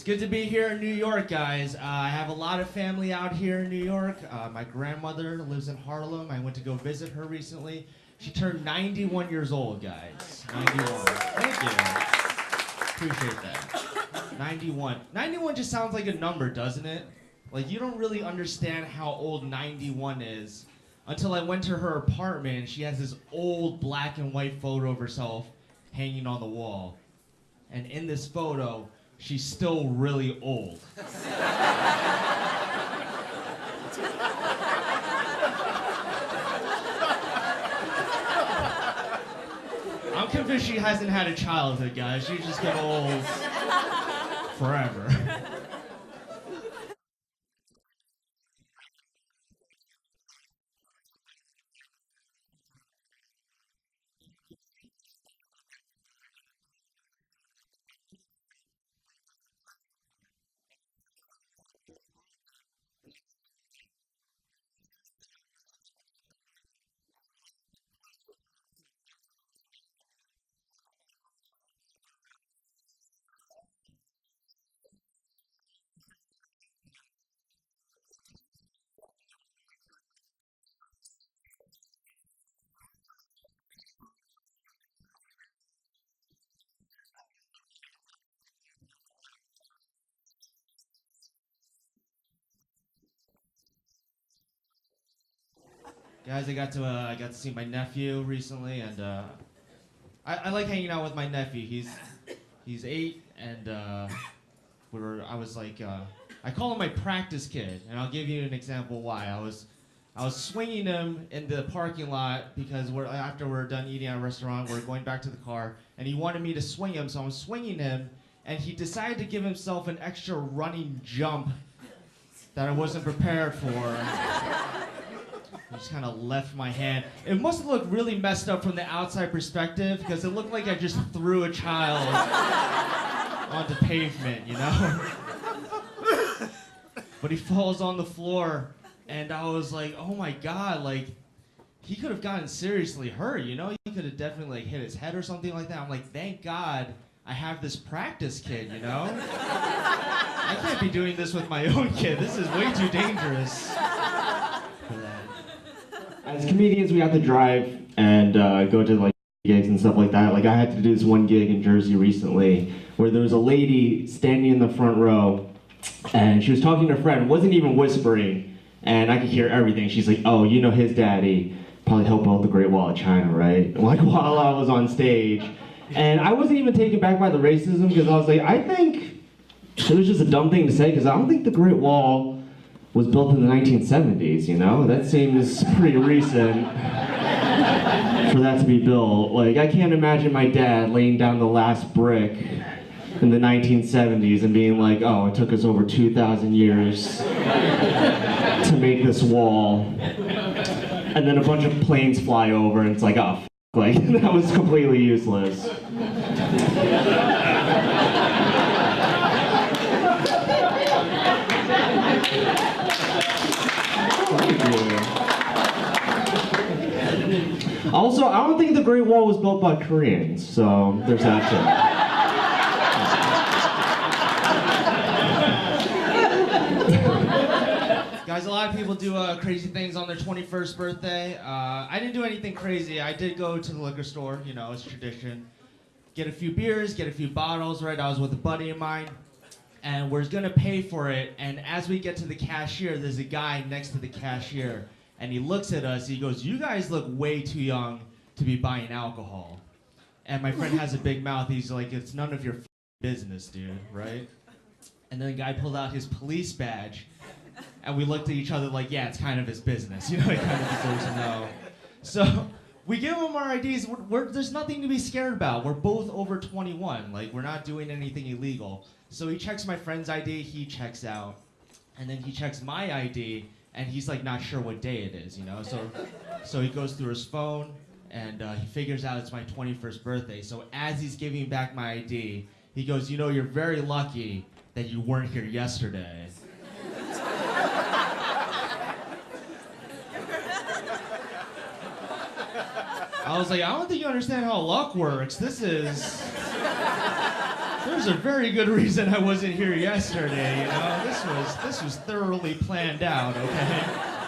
It's good to be here in New York, guys. I have a lot of family out here in New York. My grandmother lives in Harlem. I went to go visit her recently. She turned 91 years old, guys. 91. Thank you. Appreciate that. 91. 91 just sounds like a number, doesn't it? Like, you don't really understand how old 91 is until I went to her apartment and she has this old black and white photo of herself hanging on the wall. And in this photo, she's still really old. I'm convinced she hasn't had a childhood, guys. She's just gonna old forever. Guys, I got to see my nephew recently, and I like hanging out with my nephew. He's 8, and I call him my practice kid, and I'll give you an example why. I was swinging him in the parking lot because after we're done eating at a restaurant, we're going back to the car, and he wanted me to swing him, so I'm swinging him, and he decided to give himself an extra running jump that I wasn't prepared for. I just kind of left my hand. It must have looked really messed up from the outside perspective because it looked like I just threw a child onto pavement, you know? But he falls on the floor, and I was like, oh my God, like, he could have gotten seriously hurt, you know? He could have definitely like hit his head or something like that. I'm like, thank God I have this practice kid, you know? I can't be doing this with my own kid. This is way too dangerous. As comedians, we have to drive and go to like gigs and stuff like that. Like I had to do this one gig in Jersey recently where there was a lady standing in the front row and she was talking to a friend, wasn't even whispering, and I could hear everything. She's like, oh, you know his daddy probably helped build the Great Wall of China, right? Like while I was on stage. And I wasn't even taken back by the racism because I was like, I think it was just a dumb thing to say because I don't think the Great Wall was built in the 1970s, you know? That seems pretty recent for that to be built. Like, I can't imagine my dad laying down the last brick in the 1970s and being like, oh, it took us over 2,000 years to make this wall. And then a bunch of planes fly over and it's like, oh, like, that was completely useless. Also, I don't think the Great Wall was built by Koreans, so there's that too. Guys, a lot of people do crazy things on their 21st birthday. I didn't do anything crazy. I did go to the liquor store, you know, it's tradition. Get a few beers, get a few bottles, right? I was with a buddy of mine, and we're gonna pay for it, and as we get to the cashier, there's a guy next to the cashier. And he looks at us, he goes, you guys look way too young to be buying alcohol. And my friend has a big mouth, he's like, it's none of your business, dude, right? And then the guy pulled out his police badge, and we looked at each other like, yeah, it's kind of his business, you know, he kind of deserves to know. So we give him our IDs, there's nothing to be scared about. We're both over 21, like we're not doing anything illegal. So he checks my friend's ID, he checks out. And then he checks my ID, and he's like not sure what day it is, you know? So he goes through his phone, and he figures out it's my 21st birthday. So as he's giving back my ID, he goes, you know, you're very lucky that you weren't here yesterday. I was like, I don't think you understand how luck works. This is There's a very good reason I wasn't here yesterday, you know? This was thoroughly planned out, okay?